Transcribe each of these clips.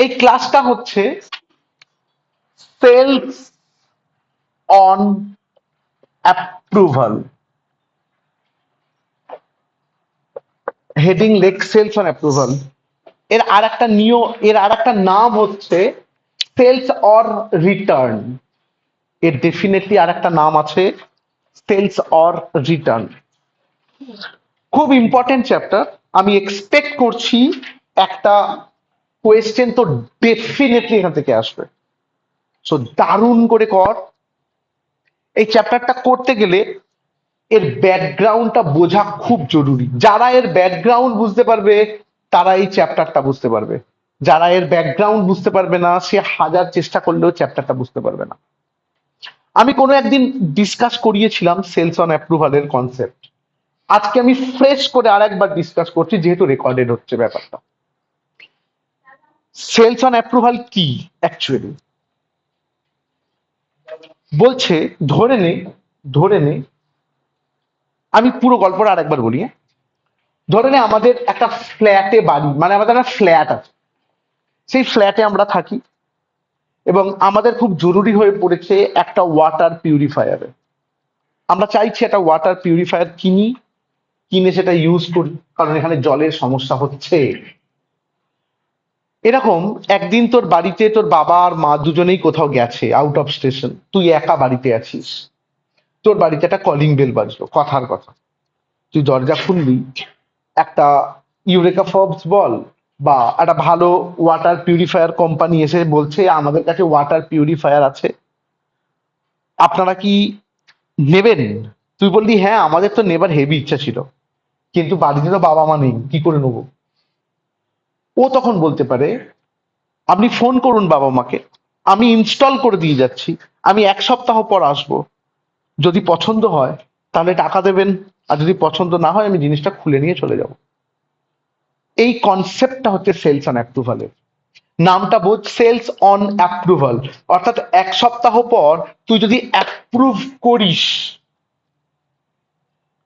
এই ক্লাসটা হচ্ছে সেলস অন অ্যাপ্রুভাল। হেডিং লেখ সেলস অন অ্যাপ্রুভাল। এর আর একটা নাম হচ্ছে সেলস অর রিটার্ন। এর ডেফিনেটলি আর একটা নাম আছে, সেলস অর রিটার্ন। খুব ইম্পর্টেন্ট চ্যাপ্টার। আমি এক্সপেক্ট করছি একটা কোয়েশ্চেন তো ডেফিনেটলি এখান থেকে আসবে। সো দারুণ করে কর। এই চ্যাপ্টারটা করতে গেলে এর ব্যাকগ্রাউন্ডটা বোঝা খুব জরুরি। যারা এর ব্যাকগ্রাউন্ড বুঝতে পারবে তারা এই চ্যাপ্টারটা বুঝতে পারবে। যারা এর ব্যাকগ্রাউন্ড বুঝতে পারবে না সে হাজার চেষ্টা করলেও চ্যাপ্টারটা বুঝতে পারবে না। আমি কোনো একদিন ডিসকাস করিয়েছিলাম সেলস অন অ্যাপ্রুভালের কনসেপ্ট। আজকে আমি ফ্রেশ করে আরেকবার ডিসকাস করছি, যেহেতু রেকর্ডেড হচ্ছে ব্যাপারটা। সেলস অন অ্যাপ্রুভাল কি অ্যাকচুয়ালি বলছে, ধরে নে আমি পুরো গল্পটা আরেকবার বলি। ধরে নে আমাদের একটা ফ্ল্যাটে বাড়ি, মানে আমাদের একটা ফ্ল্যাট আছে, সেই ফ্ল্যাটে আমরা থাকি এবং আমাদের খুব জরুরি হয়ে পড়েছে একটা ওয়াটার পিউরিফায়ারে। আমরা চাইছি একটা ওয়াটার পিউরিফায়ার কিনে সেটা ইউজ করি, কারণ এখানে জলের সমস্যা হচ্ছে। এরকম একদিন তোর বাড়িতে তোর বাবা আর মা দুজনেই কোথাও গেছে আউট অফ স্টেশন, তুই একা বাড়িতে আছিস। তোর বাড়িতে একটা কলিং বেল বাজলো, কথার কথা। তুই দরজা খুললি, একটা ইউরেকা ফবস বল বা একটা ভালো ওয়াটার পিউরিফায়ার কোম্পানি এসে বলছে আমাদের কাছে ওয়াটার পিউরিফায়ার আছে, আপনারা কি নেবেন? তুই বললি হ্যাঁ আমাদের তো নেবার হেভি ইচ্ছা ছিল, কিন্তু বাড়িতে তো বাবা মা নেই, কি করে নেবো? ও তখন বলতে পারে আপনি ফোন করুন বাবা মাকে, আমি ইনস্টল করে দিয়ে যাচ্ছি, আমি 1 সপ্তাহ পর আসবো, যদি পছন্দ হয় তাহলে টাকা দেবেন, আর যদি পছন্দ না হয় আমি জিনিসটা খুলে নিয়ে চলে যাব। এই কনসেপ্টটা হচ্ছে সেলস অন অ্যাপ্রুভালের। নামটা বোঝ, সেলস অন অ্যাপ্রুভাল। অর্থাৎ 1 সপ্তাহ পর তুই যদি অ্যাপ্রুভ করিস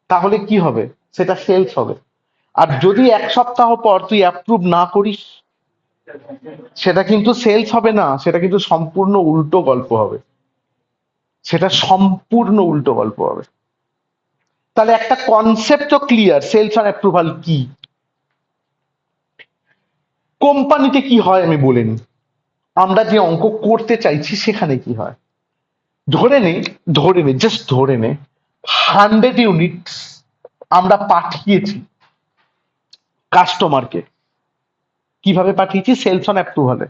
তাহলে কি হবে? সেটা সেলস হবে। আর যদি 1 সপ্তাহ পর তুই অ্যাপ্রুভ না করিস সেটা কিন্তু সেলস হবে না, সেটা কিন্তু সম্পূর্ণ উল্টো গল্প হবে। সেটা সম্পূর্ণ উল্টো গল্প হবে। তাহলে একটা কনসেপ্ট তো ক্লিয়ার, সেলস অন অ্যাপ্রুভাল কি। কোম্পানিতে কি হয় আমি বলে নিই, আমরা যে অঙ্ক করতে চাইছি সেখানে কি হয়। জাস্ট ধরে নে 100 ইউনিটস আমরা পাঠিয়েছি কাস্টমারকে। কিভাবে পাঠিয়েছি? সেলস অন অ্যাপ্রুভালে।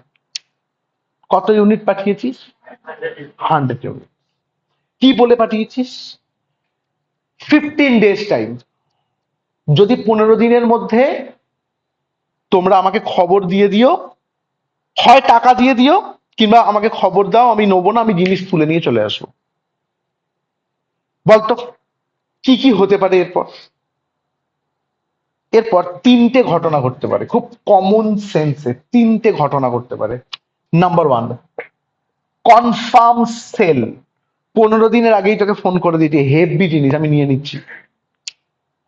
কত ইউনিট পাঠিয়েছিস? 100 ইউনিট। কি বলে পাঠিয়েছিস? 15 ডেজ টাইম। যদি 15 দিনের মধ্যে তোমরা আমাকে খবর দিয়ে দিও, হয় টাকা দিয়ে দিও কিংবা আমাকে খবর দাও, আমি নেবো না, আমি জিনিস তুলে নিয়ে চলে আসবো। বলতো কি কি হতে পারে এরপর? এরপর 3টে ঘটনা ঘটতে পারে, খুব কমন সেন্সে 3টে ঘটনা ঘটতে পারে। Number 1, confirm sell. 15 দিনের আগেই তোকে ফোন করে দিয়েছে, হেভি জিনিস আমি নিয়ে নিচ্ছি,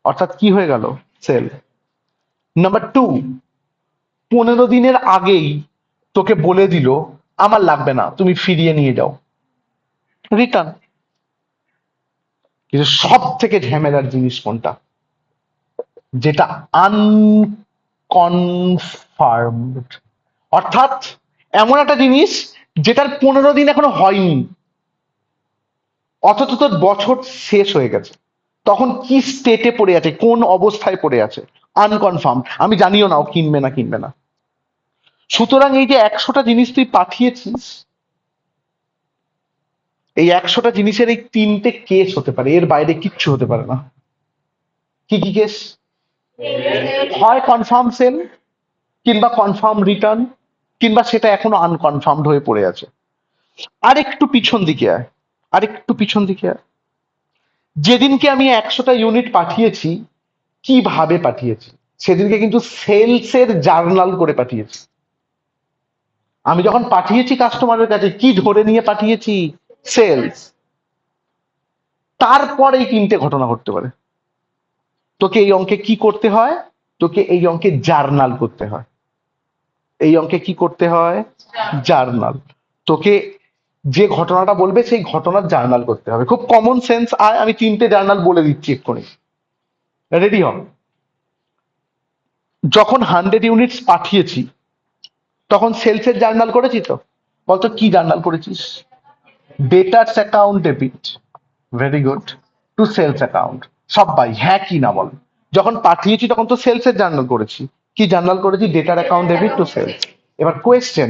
অর্থাৎ কি হয়ে গেল? সেল। নাম্বার 2, 15 দিনের আগেই তোকে বলে দিল আমার লাগবে না, তুমি ফিরিয়ে নিয়ে যাও, রিটার্ন। কিন্তু সব থেকে ঝামেলার জিনিস কোনটা? যেটা আনকনফার্মড, অর্থাৎ এমন একটা জিনিস যেটার 15 দিন এখনো হয়নি, অথচ তোর বছর শেষ হয়ে গেছে, তখন কি স্টেটে পড়ে আছে, কোন অবস্থায় পড়ে আছে? আনকনফার্ম। আমি জানিও না ও কিনবে না কিনবে না। সুতরাং এই যে 100টা জিনিস তুই পাঠিয়েছিস, এই 100টা জিনিসের এই 3টে কেস হতে পারে, এর বাইরে কিচ্ছু হতে পারে না। কি কি কেস? হয় কনফার্ম সেল, কিংবা কনফার্ম রিটার্ন, কিংবা সেটা এখনো আনকনফার্মড হয়ে পড়ে আছে। আরেকটু পিছন দিকে আয়, আরেকটু পিছন দিকে আয়। যেদিনকে আমি 100টা ইউনিট পাঠিয়েছি, কিভাবে পাঠিয়েছি? সেদিনকে কিন্তু সেলসের জার্নাল করে পাঠিয়েছি। আমি যখন পাঠিয়েছি কাস্টমারের কাছে, কি ধরে নিয়ে পাঠিয়েছি? সেলস। তারপর এই 3টে ঘটনা ঘটতে পারে। তোকে এই অঙ্কে কি করতে হয়? তোকে এই অঙ্কে জার্নাল করতে হয়। এই অঙ্কে কি করতে হয়? জার্নাল। তোকে যে ঘটনাটা বলবে সেই ঘটনার জার্নাল করতে হবে। খুব কমন সেন্স। আয় আমি 3টে জার্নাল বলে দিচ্ছি এক্ষুনি, রেডি হ। যখন 100 ইউনিটস পাঠিয়েছি তখন সেলসের জার্নাল করেছি তো? বলতো কি জার্নাল করেছিস? Debtors account debit, very good, to sales account. সবাই হ্যাঁ কি না বল। যখন পাঠিয়েছি তখন তো সেলসের জার্নাল করেছি। কি জার্নাল করেছি? ডেটার অ্যাকাউন্ট ডেবিট টু সেলস। এবার কোয়েশ্চেন,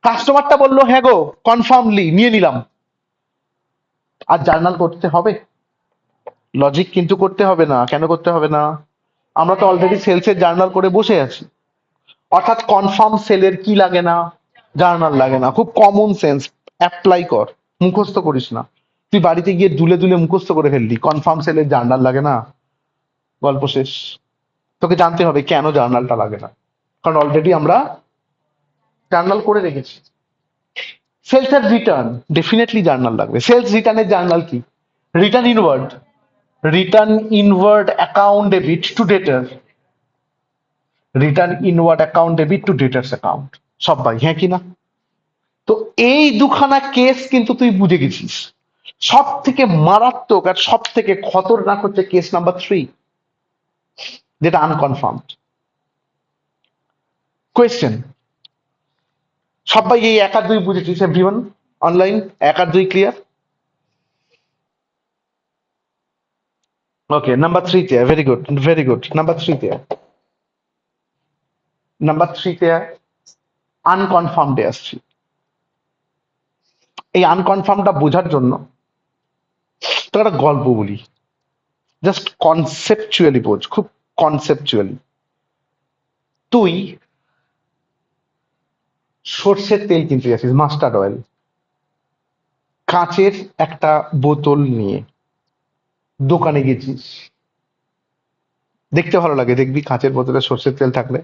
কাস্টমারটা বললো হ্যাঁ গো কনফার্মলি নিয়ে নিলাম, আর জার্নাল করতে হবে? লজিক কিন্তু করতে হবে না। কেন করতে হবে না? আমরা তো অলরেডি সেলসের জার্নাল করে বসে আছি। অর্থাৎ কনফার্ম সেলের কি লাগে না? জার্নাল লাগে না। খুব কমন সেন্স, অ্যাপ্লাই কর, মুখস্থ করিস না। তুই বাড়িতে গিয়ে দুলে দুলে মুখস্থ করে ফেললি কনফার্ম সেলের জার্নাল লাগে না, গল্প শেষ। তোকে জানতে হবে কেন জার্নালটা লাগে না, কারণ অলরেডি আমরা জার্নাল করে রেখেছি। সেলস এর রিটার্ন, ডেফিনেটলি জার্নাল লাগবে। সেলস রিটার্নের জার্নাল কি? Return inward, return inward account debit to debtor, return inward account debit to debtors account. সবাই হ্যাঁ কি না? তো এই দুখানা কেস কিন্তু তুই বুঝে গেছিস। সব থেকে মারাত্মক আর সব থেকে খতরনাক হচ্ছে কেস নাম্বার 3, যেটা আনকনফার্মড। কোয়েশ্চেন, সবাই এই 1 আর 2 বুঝেছিস? এভরিওয়ান অনলাইন 1 আর 2 ক্লিয়ার? ওকে, নাম্বার 3 তে very good, very good. Number 3 তে আনকনফার্মডে আসছি। এই আনকনফার্মটা বোঝার জন্য তোর একটা গল্প বলি, জাস্ট কনসেপচুয়ালি বোঝ, খুব কনসেপচুয়ালি। তুই সর্ষের তেল কিনতে যাচ্ছিস, মাস্টার্ড অয়েল, কাঁচের একটা বোতল নিয়ে দোকানে গেছিস। দেখতে ভালো লাগে, দেখবি কাঁচের বোতলে সর্ষের তেল থাকলে।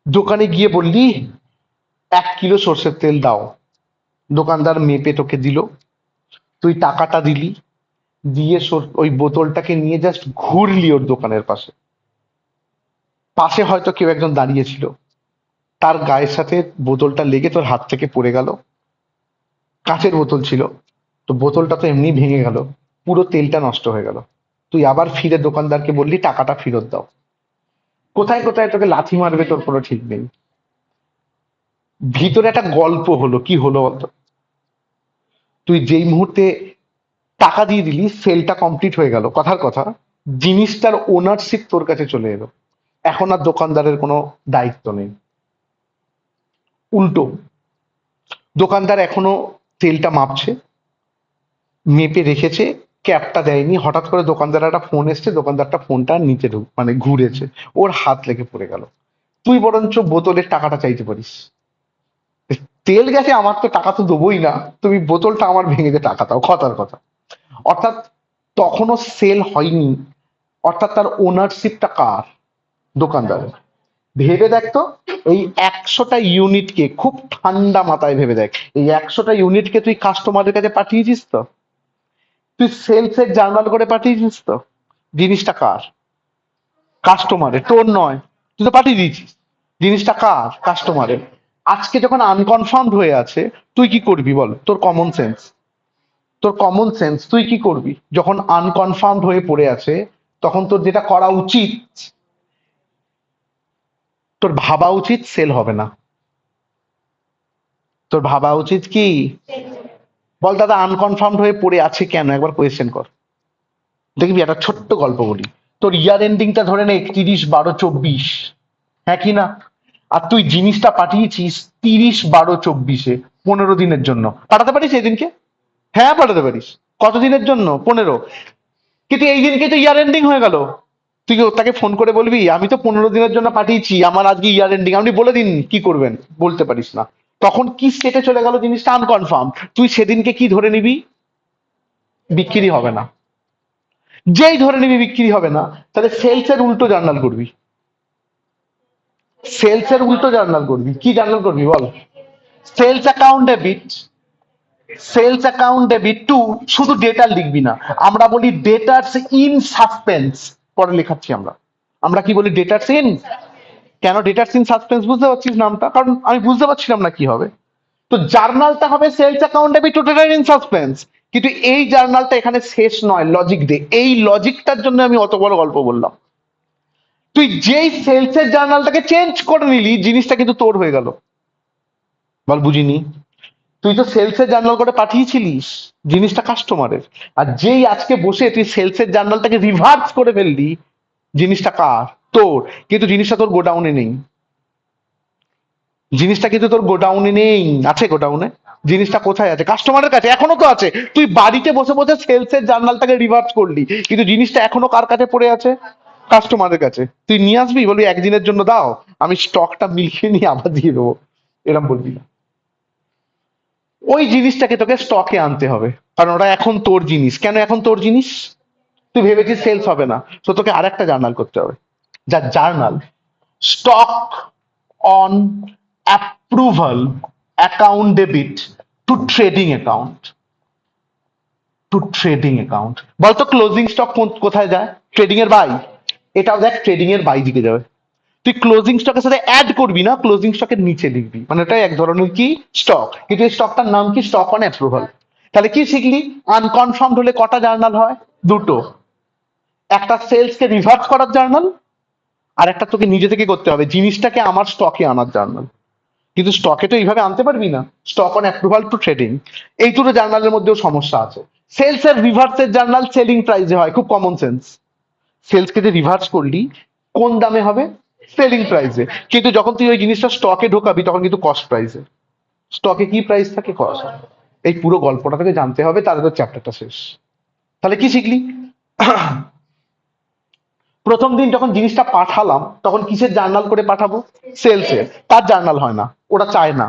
দোকানে গিয়ে বললি 1 কিলো সর্ষের তেল দাও, দোকানদার মেপে তোকে দিল, তুই টাকাটা দিলি, দিয়ে ওই বোতলটাকে নিয়ে জাস্ট ঘুরলি ওর দোকানের পাশে। পাশে হয়তো কেউ একজন দাঁড়িয়ে ছিল, তার গায়ের সাথে বোতলটা লেগে তোর হাত থেকে পড়ে গেল। কাঁচের বোতল ছিল, তো বোতলটা তো এমনি ভেঙে গেল, পুরো তেলটা নষ্ট হয়ে গেল। তুই আবার ফিরে দোকানদারকে বললি টাকাটা ফেরত দাও। কোথায় কোথায় তোকে লাথি মারবে তোর কোনো ঠিক নেই। ভিতরে একটা গল্প হলো, কি হলো বলতো? তুই যেই মুহূর্তে টাকা দিয়ে দিলি, সেলটা কমপ্লিট হয়ে গেল, কথার কথা জিনিসটার ওনারশিপ তোর কাছে চলে এলো। এখন আর দোকানদারের কোনো দায়িত্ব নেই। উল্টো, দোকানদার এখনো তেলটা মাপছে, মেপে রেখেছে, ক্যাপটা দেয়নি। হঠাৎ করে দোকানদার একটা ফোন এসছে, দোকানদারটা ফোনটা নিচে মানে ঘুরেছে, ওর হাত লেগে পড়ে গেল। তুই বরঞ্চ বোতলের টাকাটা চাইতে পারিস, তেল গেছে আমার, তো টাকা তো দেবোই না, তুমি বোতলটা আমার ভেঙে দিয়ে টাকা দাও, কথার কথা। অর্থাৎ তখনও সেল হয়নি, অর্থাৎ তার ওনারশিপটা কার? দোকানদারের। ভেবে দেখ তো, এই 100টা ইউনিটকে, খুব ঠান্ডা মাথায় ভেবে দেখ, এই 100টা ইউনিটকে তুই কাস্টমারের কাছে পাঠিয়েছিস তো? তুই সেলসের জার্নাল করে পাঠিয়েছিস তো? জিনিসটা কার? কাস্টমারের, তোর নয়। তুই তো পাঠিয়ে দিয়েছিস, জিনিসটা কার? কাস্টমারের। আজকে যখন আনকনফার্মড হয়ে আছে, তুই কি করবি বল? তোর কমন সেন্স তুই কি করবি? যখন আনকনফার্মড হয়ে পড়ে আছে, তখন তোর যেটা করা উচিত, তোর ভাবা উচিত সেল হবে না। তোর ভাবা উচিত কি? বল দাদা আনকনফার্মড হয়ে পড়ে আছে কেন, একবার কোয়েশ্চেন কর। দেখবি একটা ছোট্ট গল্প বলি। তোর ইয়ার এন্ডিংটা ধরে নে 31/12/24, হ্যাঁ কি না? আর তুই জিনিসটা পাঠিয়েছিস 30/12/24-এ, 15 দিনের জন্য। পাঠাতে পারিস এদিনকে? হ্যাঁ পাঠাতে পারিস। কতদিনের জন্য? 15। কিন্তু এই দিনকে তো ইয়ার এন্ডিং হয়ে গেল। তুই কি তাকে ফোন করে বলবি আমি তো 15 দিনের জন্য পাঠিয়েছি, আমার আজকে ইয়ার এন্ডিং, আপনি বলে দিন কি করবেন? বলতে পারিস না। তখন কি স্টেটে চলে গেল জিনিসটা? আনকনফার্ম। তুই সেদিনকে কি ধরে নিবি? বিক্রি হবে না। যেই ধরে নিবি বিক্রি হবে না, তাহলে সেলস এর উল্টো জার্নাল করবি। সেলস এর উল্টো জার্নাল করবি। কি জার্নাল করবি বল? Sales account debit, sales account debit to, শুধু ডেটা লিখবি না, আমরা বলি ডেটার্স ইন সাসপেন্স। পরে লেখাচ্ছি আমরা, আমরা কি বলি? ডেটার্স ইন কেন ডেটার্স ইন সাসপেন্স বুঝতে পারছিস নামটা? কারণ আমি বুঝতে পারছিলাম না কি হবে। তো জার্নালটা হবে sales account debit to debtor in suspense, কিন্তু এই জার্নালটা এখানে শেষ নয়, লজিক দে। এই লজিকটার জন্য আমি অত বড় গল্প বললাম। তুই যেই সেলসের জার্নালটাকে চেঞ্জ করে নিলি, জিনিসটা কিন্তু তোর হয়ে গেল। বল বুঝিনি। তুই তো সেলসের জার্নাল করে পাঠিয়েছিলিস, জিনিসটা কাস্টমারের। আর যেই আজকে বসে তুই সেলসের জার্নালটাকে রিভার্স করে ফেললি, জিনিসটা কার? তোর। কিন্তু জিনিসটা তোর গোডাউনে নেই। জিনিসটা কিন্তু তোর গোডাউনে নেই। আছে গোডাউনে? জিনিসটা কোথায় আছে? কাস্টমারের কাছে। এখনো তো আছে। তুই বাড়িতে বসে বসে সেলসের জার্নালটাকে রিভার্স করলি, কিন্তু জিনিসটা এখনো কার কাছে পড়ে আছে? কাস্টমারের কাছে। তুই নিয়ে আসবি, বলবি একদিনের জন্য দাও, আমি স্টকটা মিলিয়ে নিয়ে আবার দিয়ে দেবো, এরকম বলবি না। ওই জিনিসটাকে তোকে স্টকে আনতে হবে, কারণ ওটা এখন তোর জিনিস। কেন এখন তোর জিনিস? তুই ভেবেছিস সেলস হবে না, তো তোকে আরেকটা জার্নাল করতে হবে, যার journal stock on approval account debit to trading account. To trading account. বলতো ক্লোজিং স্টক কোথায় যায়? ট্রেডিং এর বাই। এটাও দেখ ট্রেডিং এর বাই দিকে যাবে। তুই ক্লোজিং স্টকের সাথে অ্যাড করবি না, ক্লোজিং স্টকের নিচে লিখবি, মানে এটা এক ধরনের কি স্টক, কিন্তু এই স্টকটার নাম কি? Stock on approval. তাহলে কি শিখলি? আনকনফার্মড হলে কটা জার্নাল হয়? দুটো। একটা সেলস কে রিভার্স করার জার্নাল, আর একটা তোকে নিজে থেকে করতে হবে, জিনিসটাকে আমার স্টকে আনার জার্নাল। কিন্তু স্টকে তো এইভাবে আনতে পারবি না। Stock on approval two trading, এই দুটো জার্নালের মধ্যেও সমস্যা আছে। সেলস এর রিভার্সের জার্নাল সেলিং প্রাইসে হয়, খুব কমন সেন্স। সেলসকে যে রিভার্স করলি, কোন দামে হবে? সেলিং প্রাইসে। কিন্তু যখন তুই ওই জিনিসটা স্টকে ঢোকাবি, তখন কিন্তু কস্ট প্রাইসে। স্টকে কি প্রাইস থাকে? কস্ট। এই পুরো গল্পটা তোকে জানতে হবে, তাহলে তোর চ্যাপ্টারটা শেষ। তাহলে কি শিখলি? প্রথম দিন যখন জিনিসটা পাঠালাম, তখন কিসের জার্নাল করে পাঠাবো? সেলসের। তার জার্নাল হয় না, ওরা চায় না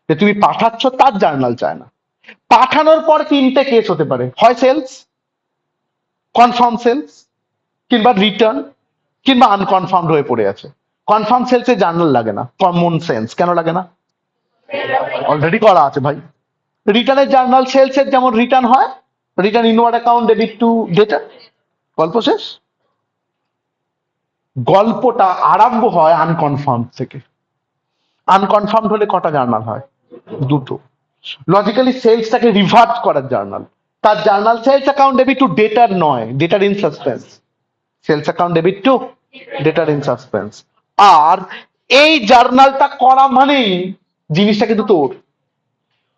যে তুমি পাঠাচ্ছ, তার জার্নাল চায় না। পাঠানোর পর তিনটে কেস হতে পারে, হয় সেলস, কনফার্ম সেলস, কিংবা রিটার্ন, কিংবা আনকনফার্মড হয়ে পড়ে আছে। কনফার্ম সেলসে জার্নাল লাগে না, কমন সেন্স। কেন লাগে না? অলরেডি করা আছে ভাই। রিটার্নের জার্নাল সেলসের যেমন রিটার্ন হয়, return inward account debit two data, গল্প শেষ। গল্পটা আরম্ভ হয় আনকনফার্ম থেকে। আনকনফার্মড হলে কটা জার্নাল হয়? দুটো। লজিক্যালি সেলসটাকে রিভার্ট করার জার্নাল, তার journal sales account debit to debtor নয়, debtor in suspense. Sales account debit to debtor in suspense. আর এই জার্নালটা করা মানেই জিনিসটা কিন্তু তোর।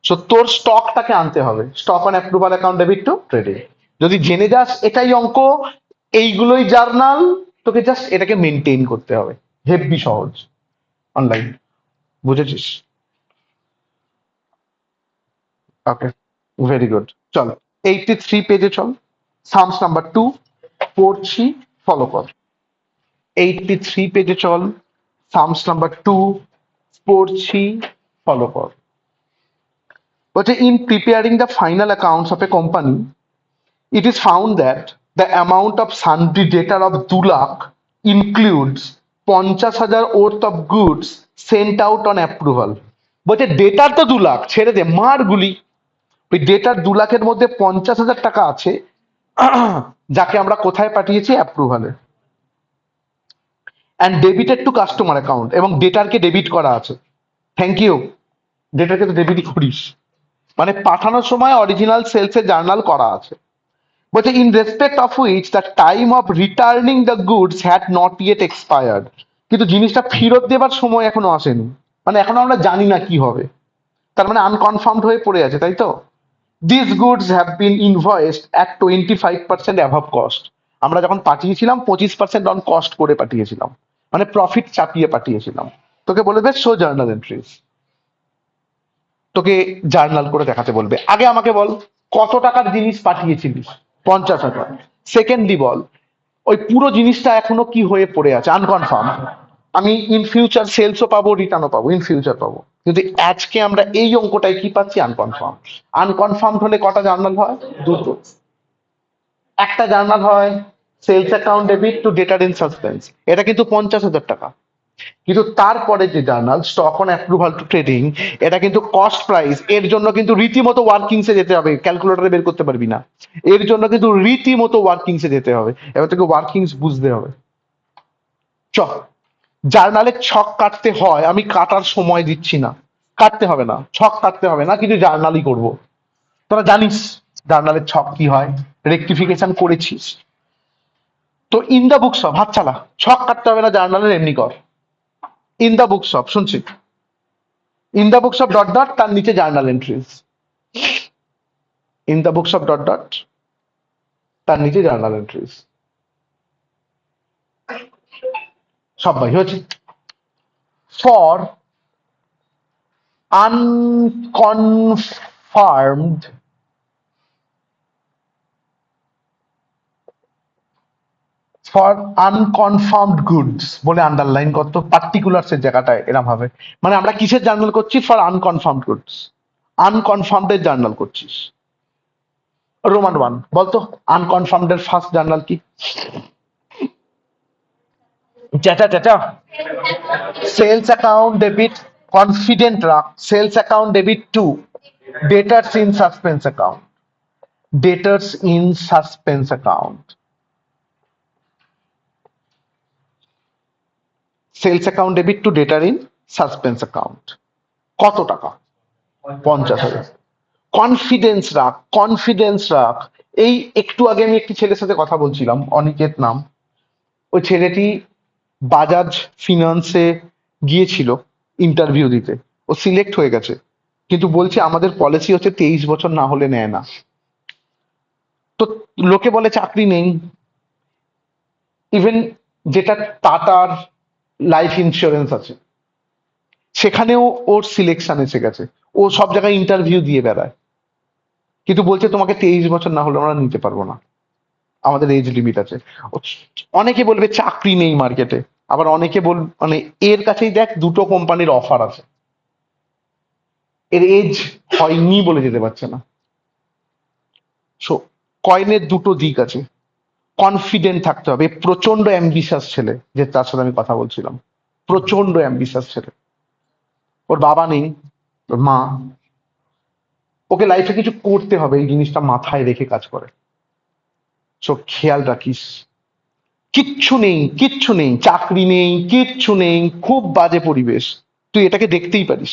সো তোর স্টকটাকে আনতে হবে, stock on approval account debit to trading. যদি জেনে যাস এটাই অঙ্ক, এইগুলোই জার্নাল, তোকে জাস্ট এটাকে মেনটেন করতে হবে। হেভি সহজ, অনলাইন। বুঝেছিস? ওকে, ভেরি গুড। চল 83 পেজে চল, সামস নাম্বার 2 পড়ছি, ফলো কর। 83 পেজে চল, সামস নাম্বার 2 পড়ছি, ফলো কর। বলছে in preparing the final accounts of a company, it is found that the amount of sundry debtor of 2 lakh includes 50,000 worth of goods sent out on approval। বলছে ডেটার তো 2 লাখ, ছেড়ে দে মার গুলি। ওই ডেটার 2 লাখের মধ্যে 50,000 টাকা আছে, যাকে আমরা কোথায় পাঠিয়েছি? অ্যাপ্রুভালে। And debited to customer account, এবং ডেটারকে ডেবিট করা আছে। Thank you. ডেটারকে তো ডেবিটই করিস, মানে পাঠানোর সময় অরিজিনাল সেলসের জার্নাল করা আছে। বলছে in respect of which the time of returning the goods had not yet expired. কিন্তু জিনিসটা ফেরত দেবার সময় এখনো আসেনি, মানে এখনো আমরা জানি না কি হবে। তার মানে আনকনফার্মড হয়ে পড়ে আছে, তাই তো? This goods have been invoiced at 25% above cost. আমরা যখন পাঠিয়েছিলাম 25% অন কস্ট করে পাঠিয়েছিলাম, মানে প্রফিট চাপিয়ে পাঠিয়েছিলাম। তোকে বলে দেবে শো জার্নাল এন্ট্রিজ, তোকে জার্নাল করে দেখাতে বলবে। আগে আমাকে বল, কত টাকার জিনিস পাঠিয়েছিলিস? 50,000। সেকেন্ডলি বল, ওই পুরো জিনিসটা এখনো কি হয়ে পড়ে আছে? আনকনফার্ম। আমি ইন ফিউচার সেলসও পাবো, রিটার্নও পাবো, ইন ফিউচার পাবো, কিন্তু আজকে আমরা এই অঙ্কটাই কি পাচ্ছি? আনকনফার্ম। আনকনফার্ম হলে কটা জার্নাল হয়? দুটো। একটা জার্নাল হয় sales account debit to debtor in suspense, এটা কিন্তু 50,000 টাকা। কিন্তু তারপরে যে journal stock on approval two trading, এটা কিন্তু কস্ট প্রাইস। এর জন্য কিন্তু রীতিমতো ওয়ার্কিংসে যেতে হবে, ক্যালকুলেটরে বের করতে পারবি না। এর জন্য কিন্তু রীতিমতো ওয়ার্কিংসে যেতে হবে। এবার থেকে ওয়ার্কিংস বুঝতে হবে। চ জার্নালের ছক কাটতে হয়, আমি কাটার সময় দিচ্ছি না, কাটতে হবে না, ছক কাটতে হবে না, কিন্তু জার্নালই করব। তোরা জানিস জার্নালের ছক কি হয়, রেকটিফিকেশন করেছিস তো। ইন দা বুকস অফ, হাত চালা, ছক কাটতে হবে না জার্নালের, এমনি কর। ইন দা বুকস অফ, শুনছি, in the books of dot dot, তার নিচে journal entries. In the books of dot dot, তার নিচে জার্নাল এন্ট্রিজ। সব ভাই হয়েছে। For unconfirmed, for unconfirmed goods বলে আন্ডারলাইন করতো, পার্টিকুলার্স এর জায়গাটায় এরম হবে। মানে আমরা কিসের জার্নাল করছি? For unconfirmed goods. আনকনফার্মড এর জার্নাল করছিস। রোমান ওয়ান বলতো, আনকনফার্মড এর ফার্স্ট জার্নাল কি? চেটা চেটা। সেলস অ্যাকাউন্ট ডেবিট, কনফিডেন্ট রাখ, sales account debit to debtors in suspense account, debtors in suspense account. Sales account debit to debtor in suspense account. কত টাকা? 50,000। কনফিডেন্স রাখ, কনফিডেন্স রাখ। এই একটু আগে আমি একটি ছেলের সাথে কথা বলছিলাম, অনিকেত নাম। ওই ছেলেটি বাজাজ ফিনান্সে গিয়েছিল ইন্টারভিউ দিতে, ও সিলেক্ট হয়ে গেছে, কিন্তু বলছে আমাদের পলিসি হচ্ছে 23 বছর না হলে নেয় না। তো লোকে বলে চাকরি নেই। ইভেন যেটা টাটার লাইফ ইন্স্যুরেন্স আছে সেখানেও ওর সিলেকশন এসে গেছে, ও সব জায়গায় ইন্টারভিউ দিয়ে বেড়ায়, কিন্তু বলছে তোমাকে 23 বছর না হলে আমরা নিতে পারবো না, আমাদের এজ লিমিট আছে। অনেকে বলবে চাকরি নেই মার্কেটে, আবার অনেকে মানে এর কাছেই দেখ দুটো কোম্পানির অফার আছে, এর এজ হয়নি বলে যেতে পারছে না। সো কয়েনের দুটো দিক আছে। কনফিডেন্ট থাকতে হবে। প্রচন্ড অ্যাম্বিশাস ছেলে, যে তার সাথে আমি কথা বলছিলাম, প্রচন্ড অ্যাম্বিশাস ছেলে। ওর বাবা নেই, ওর মা। ওকে লাইফে কিছু করতে হবে, এই জিনিসটা মাথায় রেখে কাজ করে। সো খেয়াল রাখিস। কিচ্ছু নেই, কিচ্ছু নেই, চাকরি নেই, কিচ্ছু নেই, খুব বাজে পরিবেশ, তুই এটাকে দেখতেই পারিস।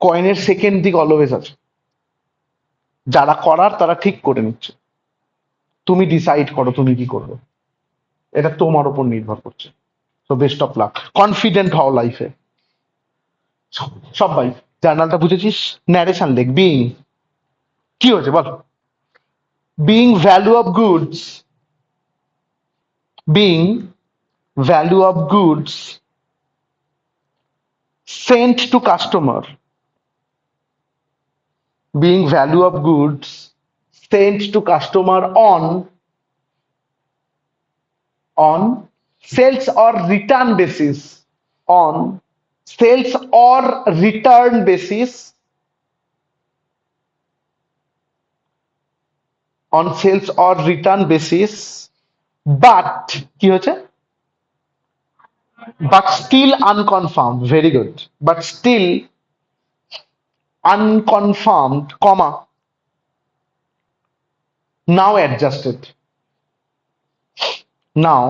কয়েনের সেকেন্ড দিক অলওয়েজ আছে, যারা করার তারা ঠিক করে নিচ্ছে। তুমি ডিসাইড করো তুমি কি করবে, এটা তোমার উপর নির্ভর করছে। তো বেস্ট অফ লাক, কনফিডেন্ট হও লাইফে। সবাই জার্নালটা বুঝেছিস? ন্যারেশন লেখ। বিইং, কি হয়েছে বল? Being value of goods, being value of goods sent to customer, being value of goods sent to customer on sales or return basis, on sales or return basis, on sales or return basis, but কি হচ্ছে? but still unconfirmed, very good, but still unconfirmed, comma, now adjusted, now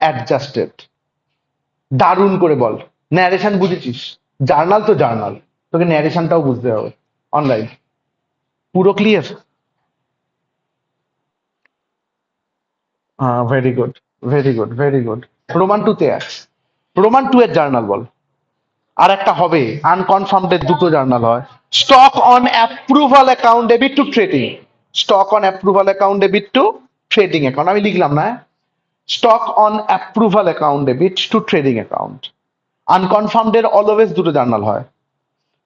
adjusted। দারুণ করে বল। Narration বুঝেছিস? Journal তো journal, তোকে ন্যারেশনটাও বুঝতে হবে। অনলাইন পুরো clear? Very good, very good, very good. Roman two আস, রোমান টু এর জার্নাল বল। আর একটা হবে, আনকনফার্মড এর দুটো জার্নাল হয়। Stock on approval account debit to trading, stock on approval account debit to trading account, আমি লিখলাম না? Stock on approval account debit to trading account. Unconfirmed এর অলওয়েজ দুটো জার্নাল হয়,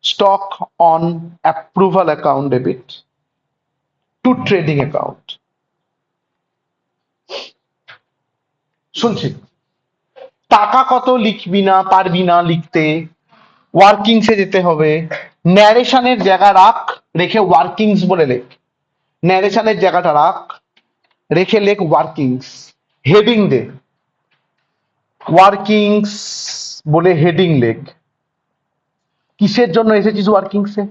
stock on approval account debit to trading account. শুনছি, টাকা কত লিখবি না, পারবি না লিখতে, ওয়ার্কিংসে যেতে হবে। ন্যারেশনের জায়গা রাখ, রেখে ওয়ার্কিংস বলে লেখ। ন্যারেশনের জায়গাটা রাখ, রেখে লেখ ওয়ার্কিংস। হেডিং দে, ওয়ার্কিংস বলে হেডিং লেখ। কিসের জন্য এসেছিস ওয়ার্কিংসে?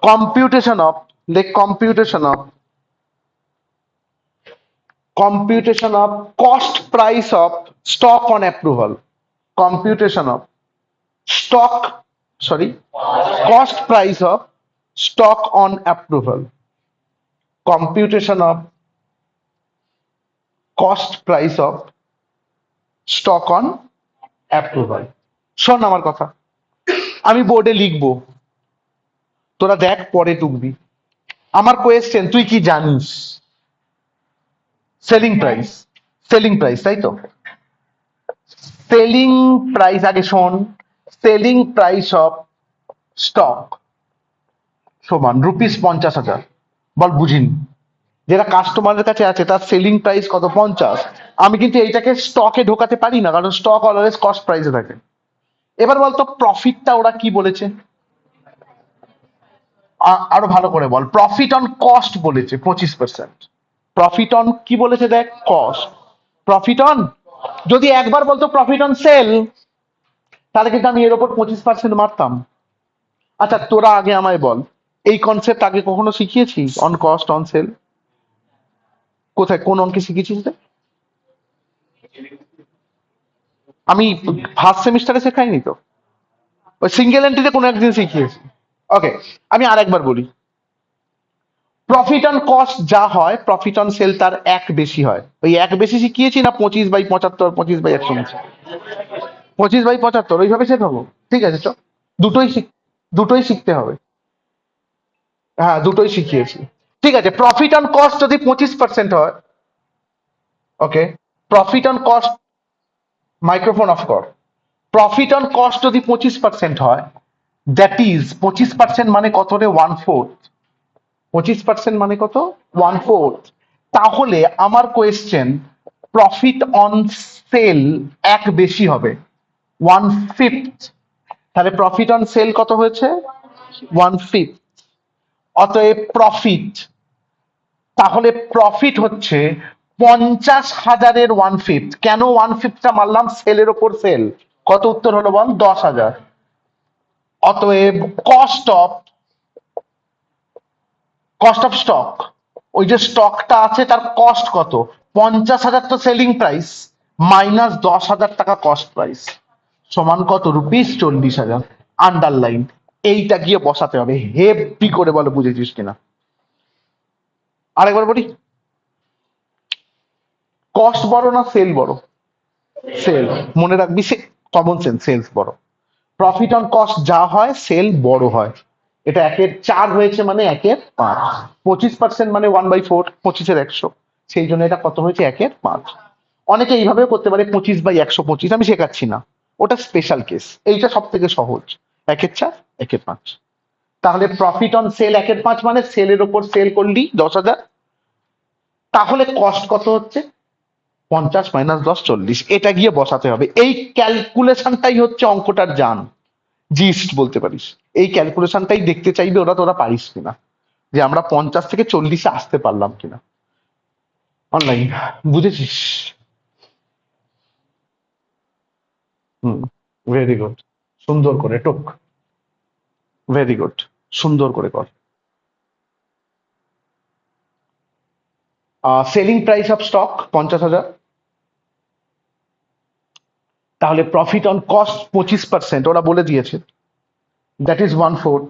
কম্পিউটেশন অফ, লেখ computation of, computation of cost price of stock on approval. Computation of stock, sorry, cost price of stock on approval, computation of cost price of stock on approval. শোন আমার কথা, আমি বোর্ডে লিখবো, তোরা দেখ পরে টুকবি। আমার কোয়েশ্চেন, তুই কি জানিস? সেলিং প্রাইস, সেলিং প্রাইস, তাই তো? সেলিং প্রাইস, আগে শোন, সেলিং প্রাইস অফ স্টক সমান ₹50,000। বল বুঝিনি। যেটা কাস্টমারের কাছে আছে তার সেলিং প্রাইস কত? 50। আমি কিন্তু এইটাকে স্টকে ঢোকাতে পারি না, কারণ স্টক অলওয়েজ কস্ট প্রাইসে থাকে। এবার বলতো প্রফিটটা ওরা কি বলেছে? আরো ভালো করে বল। প্রফিট অন কস্ট বলেছে 25%। প্রফিট অন কি বলেছে দেখ? কস্ট। প্রফিট অন, যদি একবার বলতো প্রফিট অন সেল, তাহলে কিন্তু আমি এর ওপর 25% মারতাম। আচ্ছা তোরা আগে আমায় বল, এই কনসেপ্ট আগে কখনো শিখিয়েছি? অন কস্ট অন সেল কোথায়, কোন অঙ্কে শিখেছিস রে? আমি ফার্স্ট সেমিস্টারে শেখাইনি তো, ওই সিঙ্গেল এন্ট্রিতে কোনো একদিন শিখিয়েছি। ওকে, আমি আরেকবার বলি। প্রফিট অন কস্ট যা হয়, প্রফিট অন সেল তার এক বেশি হয়। ওই এক বেশি শিখিয়েছি না 25/75, 25/100? 25/75 ওইভাবে শেখাবো, ঠিক আছে? চ, দুটোই দুটোই শিখতে হবে। হ্যাঁ দুটোই শিখিয়েছি, ঠিক আছে। প্রফিট অন কস্ট যদি 25% হয়, okay, profit on cost, microphone off কর। প্রফিট অন কস্ট যদি 25% হয়, দ্যাট ইজ 25% মানে কত রে? 1/4। 25% মানে কত? 1/4। তাহলে আমার কোয়েশ্চেন, প্রফিট অন সেল এক বেশি হবে, 1/5। তাহলে প্রফিট অন সেল কত হয়েছে? 1/5। অতএব প্রফিট, তাহলে প্রফিট হচ্ছে 50,000-এর 1/5। কেন 1/5টা মারলাম? সেলের ওপর সেল। কত উত্তর হলো বল? 10,000। অতএব কস্ট অফ স্টক, ওই যে স্টকটা আছে তার কস্ট কত? 50,000 তো সেলিং প্রাইস, মাইনাস 10,000 টাকা কস্ট প্রাইস, সমান কত? ₹40,000। আন্ডারলাইন। এইটা গিয়ে বসাতে হবে, হেভি করে বলো, বুঝেছিস কিনা? আরেকবার বলি, কস্ট বড় না সেল বড়? সেল। মনে রাখবি, সে কমন সেন্স, সেলস বড়। প্রফিট অন কস্ট যা হয়, সেল বড় হয়। এটা 1/4 হয়েছে মানে 1/5। 25% মানে 1/4, 25/100। সেই জন্য এটা কত হয়েছে? 1/5। অনেকে এইভাবেও করতে পারে 25/125, আমি শেখাচ্ছি না, ওটা স্পেশাল কেস। এইটা সব থেকে সহজ, 1/4, 1/5। তাহলে প্রফিট অন সেল 1/5 মানে সেলের ওপর সেল করলি 10,000, তাহলে কস্ট কত হচ্ছে? 50 - 10, 40। এটা গিয়ে বসাতে হবে। এই ক্যালকুলেশনটাই হচ্ছে অঙ্কটার জান, জিস্ট বলতে পারিস। এই ক্যালকুলেশনটাই দেখতে চাইবে ওরা, তোরা পারিস কিনা, যে আমরা 50 থেকে 40-এ আসতে পারলাম কিনা। অনলাইন, বুঝেছিস? হুম, ভেরি গুড। সুন্দর করে টোক, ভেরি গুড, সুন্দর করে কর। সেলিং প্রাইস অফ স্টক 50,000, তাহলে প্রফিট অন কস্ট 25%, ওরা বলে দিয়েছে, দ্যাট ইজ 1/4।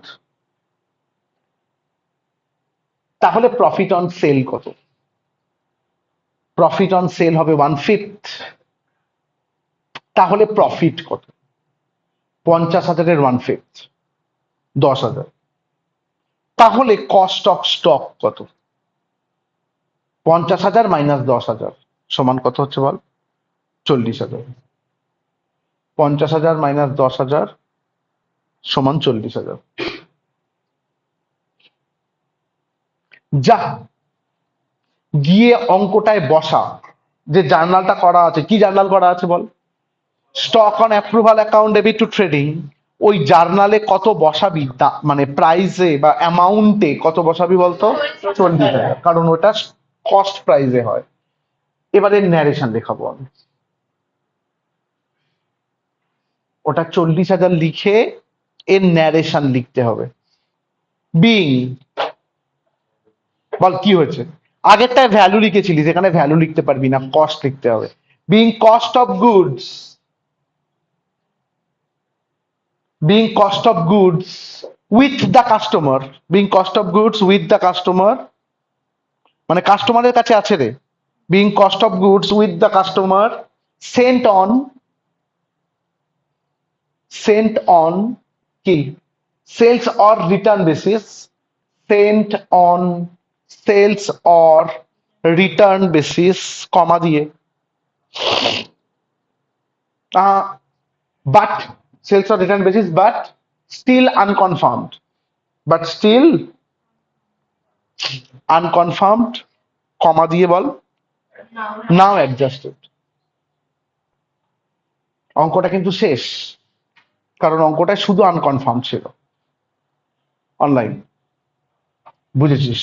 তাহলে প্রফিট অন সেল কত? প্রফিট অন সেল হবে 1/5। তাহলে প্রফিট কত? 50,000-এর 1/5, 10,000। তাহলে কস্ট অফ স্টক কত? 50,000 মাইনাস 10,000 সমান কত হচ্ছে বল? 40,000। 50,000 মাইনাস 10,000 সমান 40,000। যা, গিয়ে অঙ্কটায় বসা। যে জার্নালটা করা আছে, কি জার্নাল করা আছে বল? Stock on approval account debit to trading. ওই জার্নালে কত বসাবি? মানে প্রাইসে বা অ্যামাউন্টে কত বসাবি বলতো? 40,000, কারণ ওটা কস্ট প্রাইসে হয়। এবারে ন্যারেশন লেখাবো আমি, ওটা 40,000 লিখে এর ন্যারেশন লিখতে হবে। বিং, বল কি হয়েছে? আগেরটায় ভ্যালু লিখেছিলিস, এখানে ভ্যালু লিখতে পারবি না, কস্ট লিখতে হবে। Being cost of goods being cost of goods with the customer, being cost of goods with the customer, মানে কাস্টমারের কাছে আছে রে, being cost of goods with the customer, sent on, sent on কি sales or return basis, sent on sales or return basis, কমা দিয়ে but sales or return basis but still unconfirmed, but still unconfirmed, কমা দিয়ে বল now adjusted। অঙ্কটা কিন্তু শেষ, কারণ অঙ্কটা শুধু আনকনফার্ম ছিল। অনলাইন বুঝেছিস?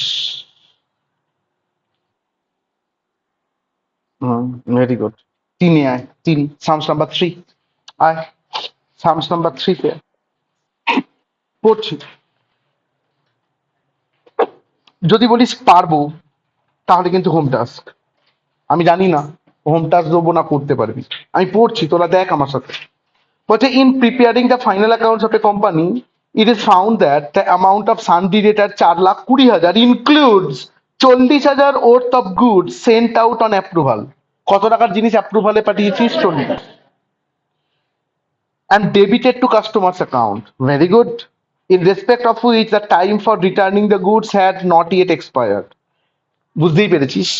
Very good. তিনে আয়, তিন সামস নাম্বার 3 আয়, সামস নাম্বার 3 তে পড়ছি। যদি বলিস পারবো তাহলে কিন্তু হোম টাস্ক, আমি জানি না হোম টাস্ক দেবো না করতে পারবি, আমি পড়ছি তোরা দেখ আমার সাথে। বলছে in preparing the final accounts of a company it is found that the amount of sundry debtor 4,20,000 includes 40,000 worth of goods sent out on approval. কত টাকার জিনিস অ্যাপ্রুভালে পাঠিয়েছিস? 40, and debited to customer's account. Very good. In respect of which the time for returning the goods had not yet expired. বুঝতেই পেরেছিস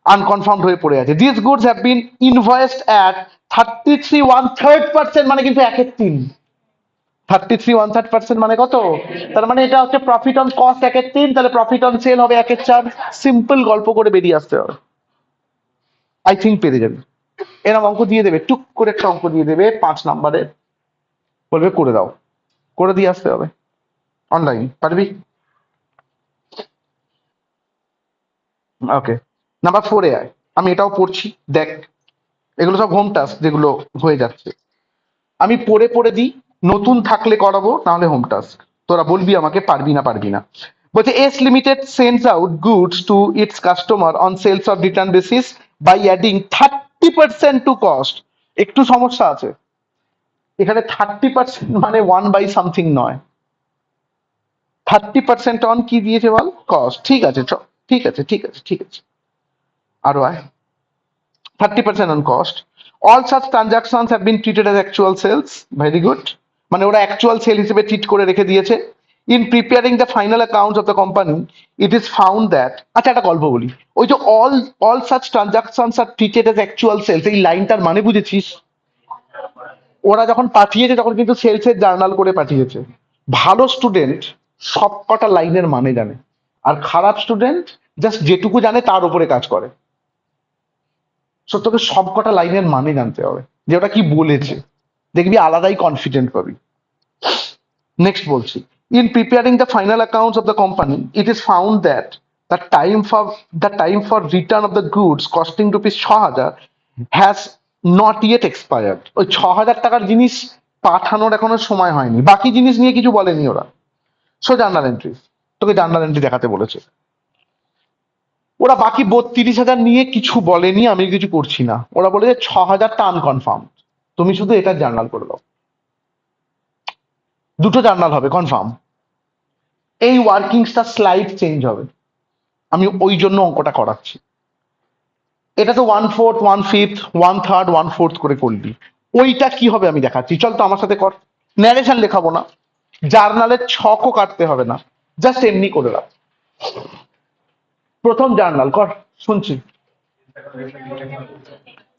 আনকনফার্মড হয়ে পড়ে আছে। These goods have been invoiced at 33 1/3%, মানে কিন্তু 1/3। 33 1/3% মানে কত? তার মানে এটা হচ্ছে প্রফিট অন কস্ট 1/3, তাহলে প্রফিট অন সেল হবে 1/4। সিম্পল গল্প করে বেরিয়ে আসতে হবে। আই থিঙ্ক পেরে যাবি। এরকম অঙ্ক দিয়ে দেবে, টুক করে একটা অঙ্ক দিয়ে দেবে 5 নম্বরের, বলবে করে দাও, করে দিয়ে আসতে হবে। অনলাইন পারবি? ওকে, নাম্বার 4 এ আয়। আমি এটাও পড়ছি, দেখ এগুলো সব হোম টাস্ক যেগুলো হয়ে যাচ্ছে, আমি পড়ে পড়ে দিই, নতুন থাকলে করাবো, নাহলে হোম টাস্ক। তোরা বলবি আমাকে পারবি না পারবি না। বলছে S limited sends out goods to its customer on sales of return basis by adding 30% to cost. একটু সমস্যা আছে এখানে, 30% মানে 1/something নয়, 30% অন কি দিয়েছে বল? কস্ট। ঠিক আছে, ঠিক আছে ঠিক আছে ঠিক আছে, আরো আয়। 30% on cost. All such transactions have been treated as actual sales. Very good. মানে ওরা অ্যাকচুয়াল সেল হিসেবে ট্রিট করে রেখে দিয়েছে। In preparing the final accounts of the company it is found that, আচ্ছা একটা গল্প বলি, ওই যে all such transactions are treated as actual sales, এই লাইনটার মানে বুঝেছিস? ওরা যখন পাঠিয়েছে তখন কিন্তু সেলসের জার্নাল করে পাঠিয়েছে। ভালো স্টুডেন্ট সব কটা লাইনের মানে জানে, আর খারাপ স্টুডেন্ট জাস্ট যেটুকু জানে তার উপরে কাজ করে। সো তোকে সব কটা লাইনের মানে জানতে হবে যে ওটা কি বলেছে, দেখবি আলাদাই কনফিডেন্ট পাবি। নেক্সট বলছি, in preparing the final accounts of the company it is found that the time for return of the goods costing ₹6,000 has not yet expired. ওই 6,000 টাকার জিনিস পাঠানোর এখনো সময় হয়নি, বাকি জিনিস নিয়ে কিছু বলেনি ওরা। সো জার্নাল এন্ট্রি, তোকে জার্নাল এন্ট্রি দেখাতে বলেছে। ওরা বাকি 32,000 নিয়ে কিছু বলেনি, আমি কিছু করছি না, ওরা বলে যে 6,000টা আনকনফার্ম, তুমি শুধু এটা জার্নাল করে দাও। দুটো জার্নাল হবে কনফার্ম। এই ওয়ার্কিংসটা স্লাইড চেঞ্জ হবে, আমি ওই জন্য অঙ্কটা করাচ্ছি। এটা তো 1/4 1/5 1/3 1/4 করে করলি, ওইটা কি হবে আমি দেখাচ্ছি, চল তো আমার সাথে কর। ন্যারেশন লেখাবো না, জার্নালের ছকও কাটতে হবে না, জাস্ট এমনি করে দাও। প্রথম জার্নাল কর, শুনছি।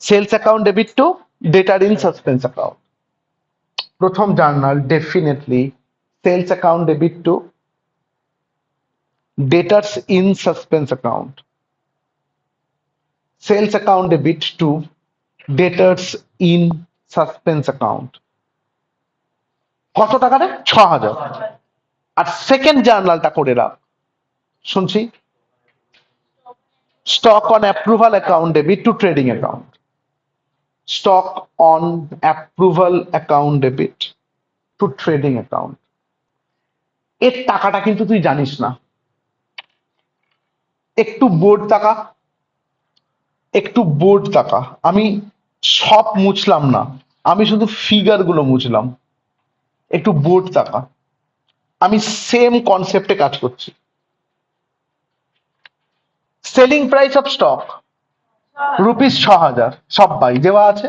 Sales account debit to debtor in suspense account. প্রথম journal definitely sales account debit to debtors in suspense account, sales account debit to debtors in suspense account. কত টাকা রে? 6,000। আর সেকেন্ড জার্নালটা করে রাখ, শুনছি। Stock on approval account debit to trading account, stock on approval account debit to trading account. এর টাকাটা কিন্তু তুই জানিস না, একটু বোর্ড টাকা, একটু বোর্ড টাকা, আমি সব মুছলাম না, আমি শুধু ফিগার গুলো মুছলাম। একটু বোর্ড তাকা, আমি সেম কনসেপ্টে কাজ করছি। Selling price of stock rupees 6,000, সবাই দেওয়া আছে।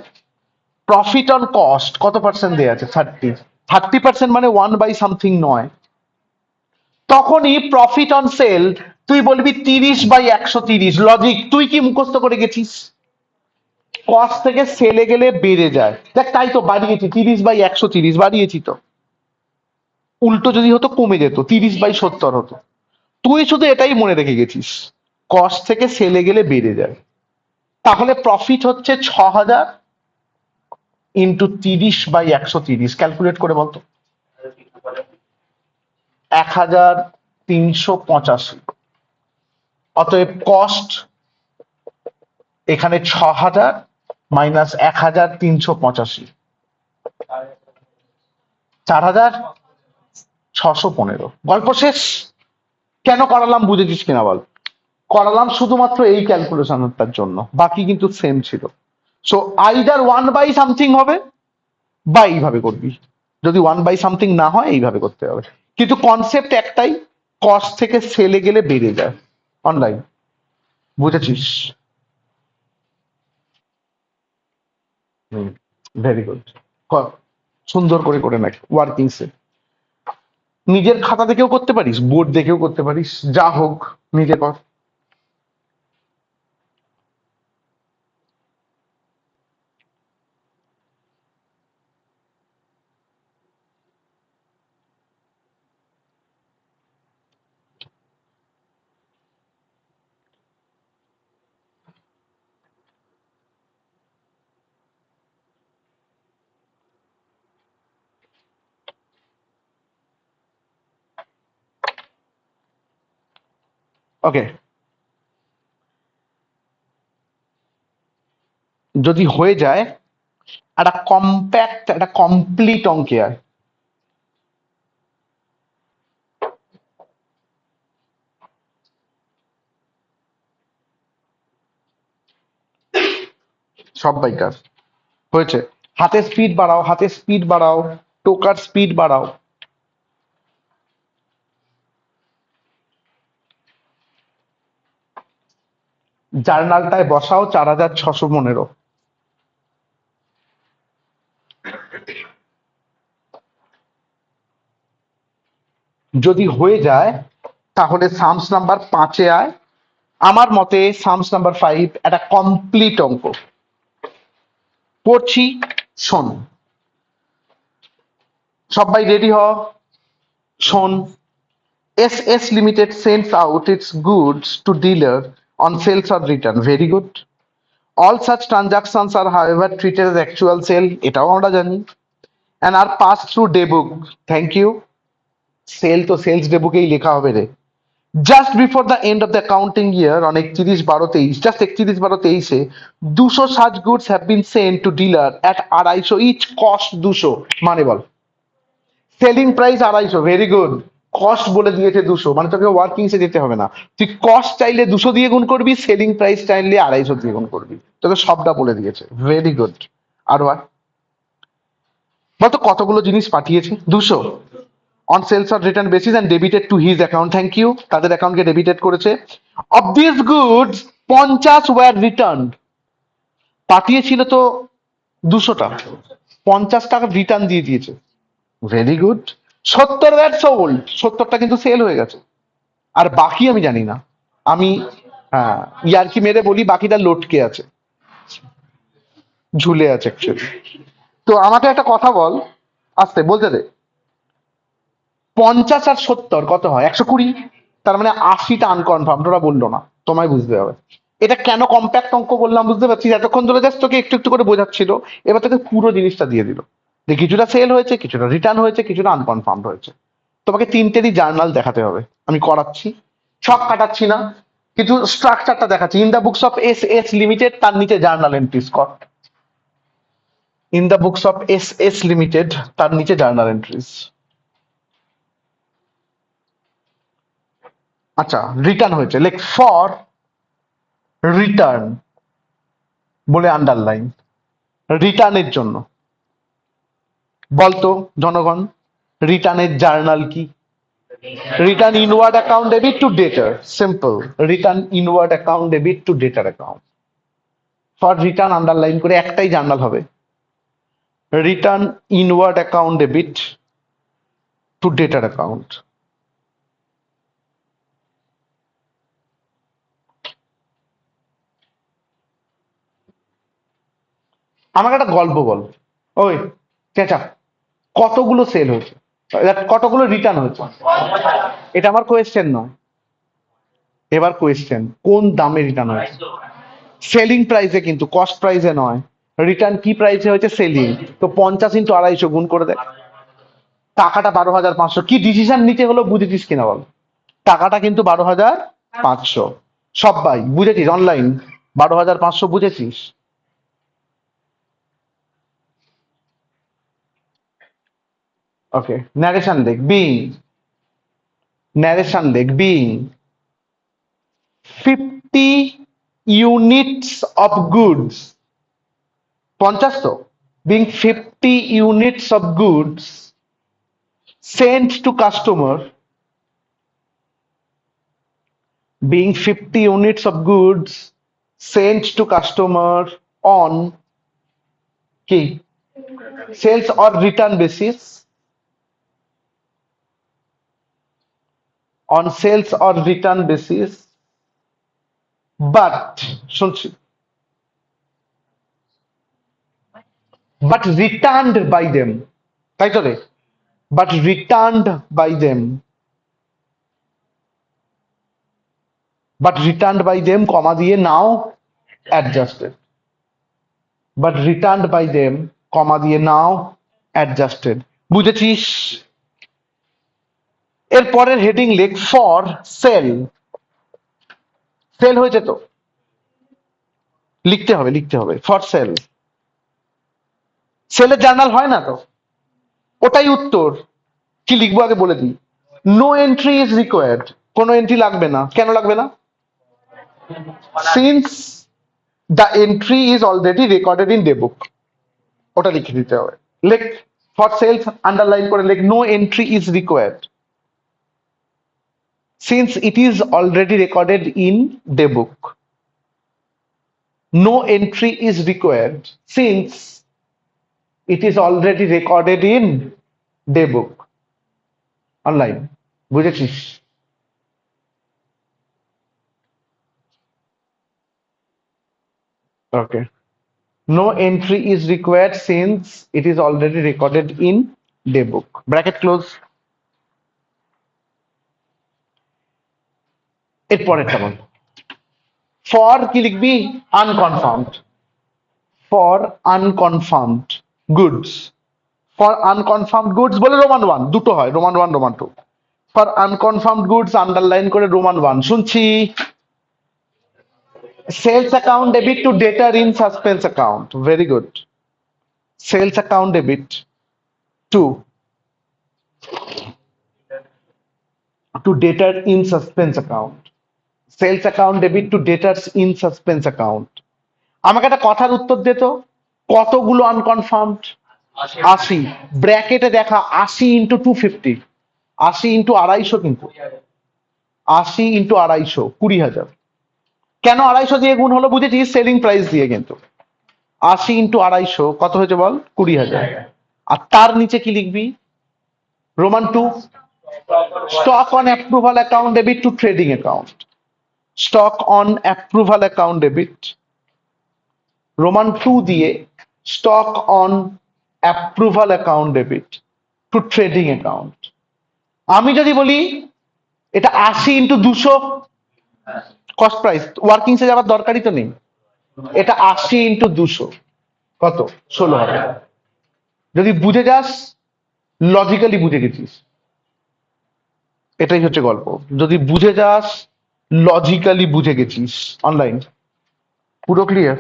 প্রফিট অন কস্ট কত পার্সেন্ট দেওয়া আছে? 30%। মানে 1/something নয়। তখনই প্রফিট অন সেল তুই বলবি 30/130। লজিক তুই কি মুখস্থ করে গেছিস? কস্ট থেকে সেলে গেলে বেড়ে যায়, দেখ তাই তো বাড়িয়েছি, 30/130 বাড়িয়েছি তো। উল্টো যদি হতো কমে যেত, 30/70 হতো। তুই শুধু এটাই মনে রেখে গেছিস, কস্ট থেকে সেলে গেলে বেড়ে যায়। তাহলে প্রফিট হচ্ছে 6,000 ইন্টু 30/130। ক্যালকুলেট করে বলতো। 1,385। অতএব কস্ট এখানে 6,000 মাইনাস 1,385, 4,615। গল্প শেষ। কেন করালাম বুঝেছিস কিনা বল? করালাম শুধুমাত্র এই ক্যালকুলেশনটার জন্য, বাকি কিন্তু সেম ছিল। সো আইদার 1/something হবে বা এইভাবে করবি, যদি 1/something না হয় এইভাবে করতে হবে। কিন্তু কনসেপ্ট একটাই, কস্ট থেকে সেলে গেলে বেড়ে যায়। অনলাইন বুঝেছিস? Very good. সুন্দর করে করে নাকি ওয়ার্কিং সেট। নিজের খাতা দেখেও করতে পারিস, বোর্ড দেখেও করতে পারিস, যা হোক নিজে কর। ওকে, যদি হয়ে যায় একটা কম্প্যাক্ট, একটা কমপ্লিট অঙ্কে আয়। সব বাইকার হয়েছে। হাতের স্পিড বাড়াও, হাতের স্পিড বাড়াও, টোকার স্পিড বাড়াও। জার্নালটায় বসাও 4,615। যদি হয়ে যায় তাহলে সামস নাম্বার 5-এ আয়। আমার মতে সামস নাম্বার 5 একটা কমপ্লিট অঙ্ক। পড়ছি, শোন। সবাই রেডি হ, শোন। SS Limited sends out its goods to dealer on sales or return. Very good. All such transactions are however treated as actual sale, এটাও আমরা জানি, and are passed through day book. Thank you. Sale তো sales day বুকেই লেখা হবে রে। Just before the end of the accounting year, on 31/12/23, just 31/12/23-এ 200 such goods have been sent to dealer at 250 each, cost 200। মানে বল, selling price 250। Very good. Cost বলে দিয়েছে 200, মানে তোকে ওয়ার্কিংসে যেতে হবে না। তুই কস্ট চাইলে 200 দিয়ে গুণ করবি, সেলিং প্রাইস চাইলে 250 দিয়ে গুণ করবি, তোকে সবটা বলে দিয়েছে। Very good. আর বলতো কতগুলো জিনিস পাঠিয়েছে? 200 on sales or return basis and debited to his account. Thank you, তাদের অ্যাকাউন্টকে ডেবিটেড করেছে। Of this goods 50 were returned. পাঠিয়েছিল তো 200টা, 50 টাকা রিটার্ন দিয়ে দিয়েছে। Very good. 70 ওয়ার সোল্ড, 70টা কিন্তু সেল হয়ে গেছে। আর বাকি আমি জানি না। আমি হ্যাঁ ইয়ার্কি মেরে বলি, বাকিটা লটকে আছে, ঝুলে আছে অ্যাকচুয়ালি। তো আমাকে একটা কথা বল, আস্তে বলতে দে। 50 আর 70 কত হয়? 120। তার মানে 80টা আনকনফার্ম, ওরা বললো না, তোমায় বুঝতে হবে। এটা কেন কম্প্যাক্ট অঙ্ক বললাম বুঝতে পারছিস? এতক্ষণ ধরে জাস্ট তোকে একটু একটু করে বোঝাচ্ছিল, এবার তোকে পুরো জিনিসটা দিয়ে দিল, যে কিছুটা সেল হয়েছে, কিছুটা রিটার্ন হয়েছে, কিছুটা আনকনফার্ম হয়েছে। তোমাকে তিনটেরই জার্নাল দেখাতে হবে, আমি করাচ্ছি, সব কাটাচ্ছি না, কিন্তু স্ট্রাকচারটা দেখাচ্ছি। In the books of SS limited, তার নিচে জার্নাল এন্ট্রিজ কর। In the books of SS limited, তার নিচে জার্নাল এন্ট্রিজ। আচ্ছা, রিটার্ন হয়েছে, লেখ ফর রিটার্ন বলে আন্ডারলাইন, রিটার্নের জন্য। বলতো জনগণ, রিটার্নের জার্নাল কি? Return inward account debit to debtor, simple. Return inward account debit to debtor account. For return underline করে একটাই জার্নাল হবে, return inward account debit to debtor account. আমাকে একটা গল্প বল, ওই চেঁচা, কতগুলো সেল হয়েছে, কতগুলো রিটার্ন হয়েছে? এটা আমার কোয়েশ্চেন নয়, এবার কোয়েশ্চেন কোন দামে রিটার্ন হয়েছে? সেলিং প্রাইসে, কিন্তু কস্ট প্রাইসে নয়। রিটার্ন কি প্রাইসে হয়েছে? সেলিং। তো 50 × 250 গুণ করে দেখ, টাকাটা 12,500। কি ডিসিশন নিতে হলো বুঝেছিস কিনা বল? টাকাটা কিন্তু 12,500, সবাই বুঝেছিস? অনলাইন 12,500 বুঝেছিস? ওকে, ন্যারেশন দেখ, বিং, ন্যারেশন দেখ, বিং 50 ইউনিটস অফ গুডস, 50 তো, being 50 units of goods sent to customer, being 50 units of goods sent to customer on কি sales or return basis, on sales or return basis, but শুনছি, but returned by them, তাই তো রে, but returned by them, but returned by them কমা দিয়ে now adjusted, but returned by them কমা দিয়ে now adjusted, বুঝেছিস? এর পরের হেডিং লেখ ফর সেল, সেল হয়েছে তো, লিখতে হবে, লিখতে হবে ফর সেল। সেলের জার্নাল হয় না তো, ওটাই উত্তর। কি লিখবো আগে বলে দিই, নো এন্ট্রি ইজ রিকোয়ার্ড, কোনো এন্ট্রি লাগবে না। কেন লাগবে না? Since the entry is already recorded in day book, ওটা লিখে দিতে হবে। লেখ ফর সেলস আন্ডারলাইন করে লেখ, no entry is required since it is already recorded in day book. No entry is required since it is already recorded in day book, online, বুঝেছিস? Okay, no entry is required since it is already recorded in day book, bracket close। এরপরেরটা বল, for কি লিখবি? Unconfirmed, for unconfirmed goods, for unconfirmed goods বলে roman 1 দুটো হয়, roman 1 roman 2। For unconfirmed goods underline করে roman 1 শুনছি, sales account debit to debtor in suspense account, very good, sales account debit to debtor in suspense account, sales account debit to debtors in suspense account। আমাকে একটা কথার উত্তর দে তো, কতগুলো আনকনফার্মড? 80, ব্র্যাকেটে দেখা 80 ইন্টু 250, 80 ইন্টু 250, কিন্তু 80 ইন্টু 250 20,000। কেন 250 দিয়ে গুণ হলো বুঝেছিস? সেলিং প্রাইস দিয়ে, কিন্তু 80 ইন্টু 250 কত হয়েছে বল? 20,000। আর তার নিচে কি লিখবি? Roman 2, stock on approval account debit to trading account, stock on approval account debit, Roman 2 দিয়ে stock on approval account debit to trading account. আমি যদি বলি এটা 80 ইন্টু 200 কস্ট প্রাইস, ওয়ার্কিং সে যাওয়ার দরকারই তো নেই, এটা 80 ইন্টু 200 কত? 16,000। যদি বুঝে যাস, লজিক্যালি বুঝে গেছিস, এটাই হচ্ছে গল্প। যদি বুঝে যাস, লজিক্যালি বুঝে গেছিস। অনলাইন পুরো ক্লিয়ার?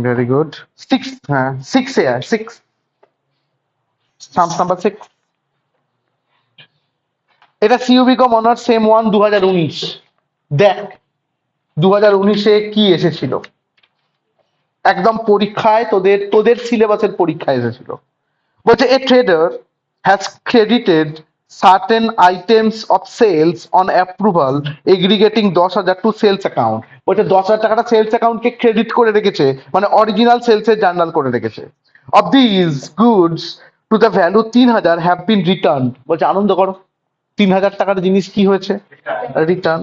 Very good. 6, হ্যাঁ 6 এ আয়, 6, সামস নাম্বার 6। এটা সিইউবি কম অনার্স সেম 1 2019। দেখ 2019-এ কি এসেছিল, একদম পরীক্ষায় তোদের তোদের সিলেবাসের পরীক্ষায় এসেছিল। বলছে a trader has credited certain items of sales on approval aggregating 10,000 to sales account. বলছে 10,000 টাকাটা সেলস অ্যাকাউন্টকে ক্রেডিট করে রেখেছে, মানে অরিজিনাল সেলসের জার্নাল করে রেখেছে। Of this goods to the value 3,000 have been return. বলছে আনন্দ করো, 3,000 টাকার জিনিস কি হয়েছে, return,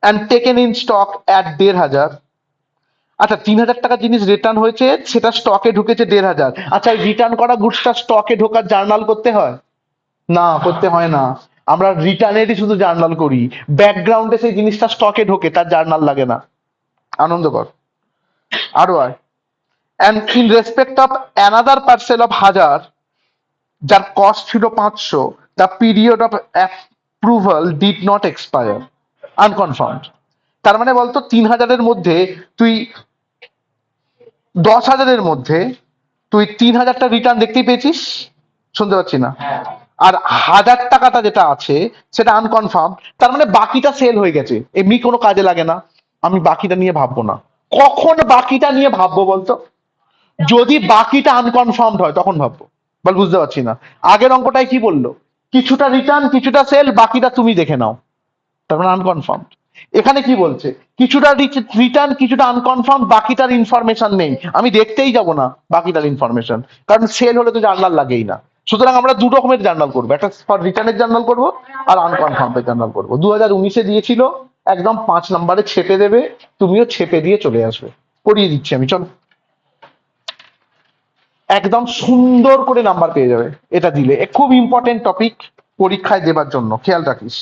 and taken in stock at 1,500। আচ্ছা 3,000 টাকার জিনিস রিটার্ন হয়েছে, সেটা স্টকে ঢুকেছে 1,500। আচ্ছা রিটার্ন করা গুডসটা স্টকে ঢোকার জার্নাল করতে হয় না? করতে হয় না। আমরা রিটার্নেরই শুধু জার্নাল করি, ব্যাকগ্রাউন্ডে সেই জিনিসটা স্টকে ঢোকে, তার জার্নাল লাগে না। আনন্দ কর, আরো আয়। And in respect of another parcel of 1,000 যার কস্ট ছিল 500, the period of approval did not expire, unconfirmed. তার মানে বলতো 3,000-এর মধ্যে তুই 10,000-এর মধ্যে তুই 3,000টা রিটার্ন দেখতেই পেয়েছিস, শুনতে পাচ্ছি না, আর 1,000 টাকাটা যেটা আছে সেটা আনকনফার্ম। তার মানে বাকিটা সেল হয়ে গেছে, এমনি কোনো কাজে লাগে না, আমি বাকিটা নিয়ে ভাববো না। কখন বাকিটা নিয়ে ভাববো বলতো? যদি বাকিটা আনকনফার্মড হয় তখন ভাববো। বল বুঝতে পারছি না, আগের অঙ্কটাই কি বললো, কিছুটা রিটার্ন কিছুটা সেল, বাকিটা তুমি দেখে নাও, তার মানে আনকনফার্মড। এখানে কি বলছে, কিছুটা রিটার্ন কিছুটা আনকনফার্ম, বাকিটার ইনফরমেশন নেই, আমি দেখতেই যাব না বাকিটার ইনফরমেশন, কারণ সেল হলে তো জার্নাল লাগেই না। সুতরাং আমরা দু রকমের জার্নাল করবো, একটা ফর রিটার্নের জার্নাল করবো আর আনকনফার্মের জার্নাল করবো। 2019-এ দিয়েছিল, একদম 5 নম্বরে ছেপে দেবে, তুমিও ছেপে দিয়ে চলে আসবে, করিয়ে দিচ্ছি আমি, চলো। একদম সুন্দর করে নাম্বার পেয়ে যাবে এটা দিলে, খুব ইম্পর্টেন্ট টপিক পরীক্ষায় দেবার জন্য, খেয়াল রাখিস।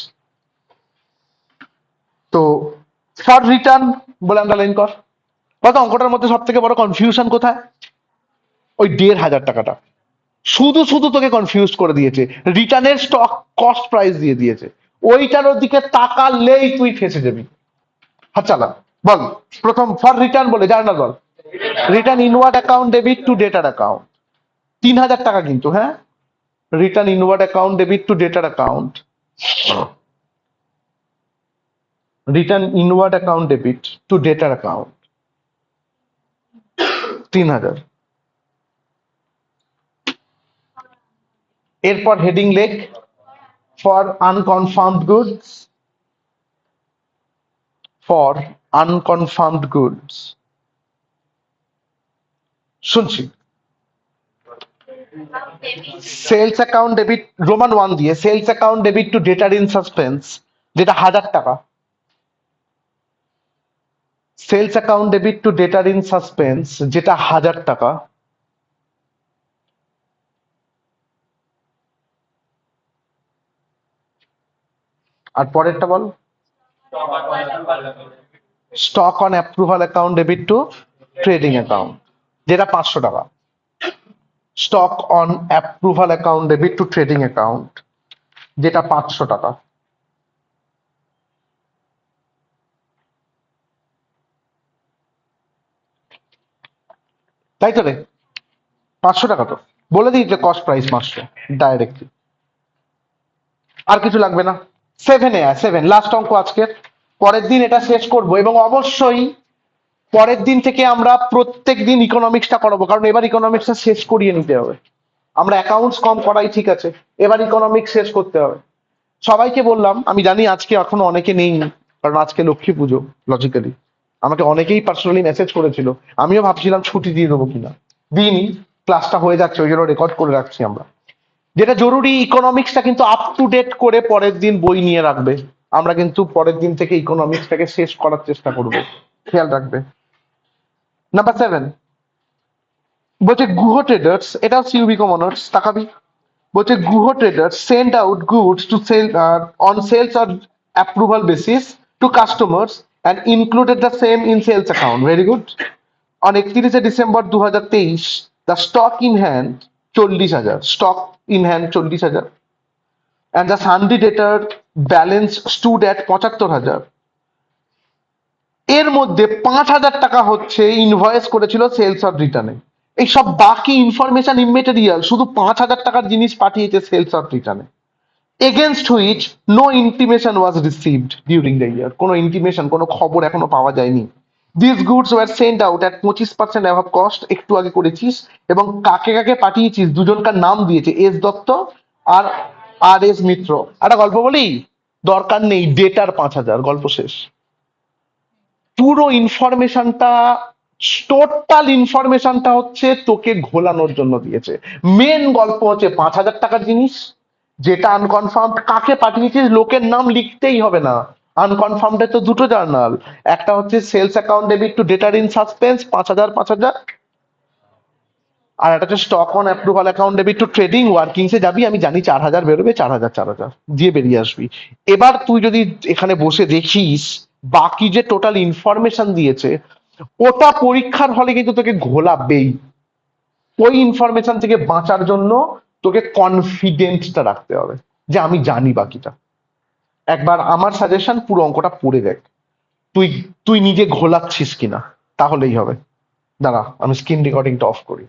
তো ফর রিটার্ন বলে আন্ডারলাইন কর। বলতো অঙ্কটার মধ্যে সব থেকে বড় কনফিউশন কোথায়? ওই 1,500 টাকাটা শুধু শুধু তোকে কনফিউজ করে দিয়েছে, রিটার্নের স্টক কস্ট প্রাইস দিয়ে দিয়েছে, ওইটার দিকে তাকালেই তুই ফেসে যাবি। হাত চালা, বল প্রথম ফর রিটার্ন বলে জার্নাল বল। Return inward account debit to debtor account, 3,000 টাকা কিন্তু, হ্যাঁ, return inward account debit to debtor account, return inward account debit to debtor account 3,000। এরপর হেডিং লেখ for unconfirmed goods, for unconfirmed goods, শুনছি। Sales account debit roman 1 দিয়ে, sales account debit to debtor in suspense যেটা 1,000 টাকা, sales account debit to debtor in suspense যেটা 1,000 টাকা, আর পরেরটা বল। Stock on approval account debit to trading account যেটা 500 টাকা, stock on approval account debit to trading account যেটা 500 টাকা। তাই তো রে, 500 টাকা তো বলে দিই, কস্ট প্রাইস 500 ডাইরেক্টলি, আর কিছু লাগবে না। 7-এ আয়, 7 লাস্ট অঙ্ক আজকের, পরের দিন এটা শেষ করব, এবং অবশ্যই পরের দিন থেকে আমরা প্রত্যেক দিন ইকোনমিক্সটা করাবো, কারণ এবার ইকোনমিক্সটা শেষ করিয়ে নিতে হবে। আমরা অ্যাকাউন্টস কম করাই ঠিক আছে, এবার ইকোনমিক্স শেষ করতে হবে। সবাইকে বললাম, আমি জানি আজকে এখনো অনেকে নেই, কারণ আজকে লক্ষ্মী পুজো, লজিক্যালি আমাকে অনেকেই পার্সোনালি মেসেজ করেছিল, আমিও ভাবছিলাম ছুটি দিয়ে দেবো কিনা, দিইনি, ক্লাসটা হয়ে যাচ্ছে ওই জন্য রেকর্ড করে রাখছি আমরা। যেটা জরুরি, ইকোনমিক্সটা কিন্তু আপ টু ডেট করে পরের দিন বই নিয়ে রাখবে, আমরা কিন্তু পরের দিন থেকে ইকোনমিক্সটাকে শেষ করার চেষ্টা করব, খেয়াল রাখবে। নাম্বার 7 বলছে গুহ ট্রেডার্স, এটাও সিউবি কমনার্স, তাকাবি। বলছে Guha traders send out goods to sale on sales or approval basis to customers and included the same in sales account, very good. On 31শে December 2023 the stock in hand 40,000, stock in hand 40,000, and the sundry debtor balance stood at 75,000। এর মধ্যে 5,000 টাকা হচ্ছে invoice করেছিল sales or রিটার্নে, এই সব বাকি information immaterial, শুধু 5,000 টাকার জিনিস পাঠিয়েছে সেলস অর রিটার্নে, against which no intimation was received during the year, কোনো ইন্টিমেশন কোনো খবর এখনো পাওয়া যায়নি। This goods were sent out at 25% above cost, একটু আগে করেছিস, এবং কাকে কাকে পাঠিয়েছিস দুজনকার নাম দিয়েছে, এস দত্ত আর আর এস মিত্র। একটা গল্প বলি, দরকার নেই ডেটার 5,000, গল্প শেষ। পুরো ইনফরমেশনটা, টোটাল ইনফরমেশনটা হচ্ছে তোকে ঘোলানোর জন্য দিয়েছে। মেন গল্প হচ্ছে 5,000 টাকার জিনিস, যেটা আনকনফার্ম, কাকে পাঠিয়েছিস লোকের নাম লিখতেই হবে না। আনকনফার্মড তো দুটো জার্নাল, একটা হচ্ছে sales account debit to debtor in suspense 5,000 5,000, আর একটা হচ্ছে stock on approval account debit to trading ওয়ার্কিংসে যাবি, আমি জানি 4,000 বেরোবে, 4,000 4,000 দিয়ে বেরিয়ে আসবি। এবার তুই যদি এখানে বসে দেখিস বাকি যে টোটাল ইনফরমেশন দিয়েছে, ওটা পরীক্ষার হলে কিন্তু তোকে ঘোলাবেই। ওই ইনফরমেশন থেকে বাঁচার জন্য তোকে কনফিডেন্সটা রাখতে হবে যে আমি জানি বাকিটা। একবার আমার সাজেশন পুরো অঙ্কটা পড়ে দেখ, তুই তুই নিজে ঘোলাচ্ছিস কিনা, তাহলেই হবে। দাঁড়া আমি স্ক্রিন রেকর্ডিংটা অফ করি।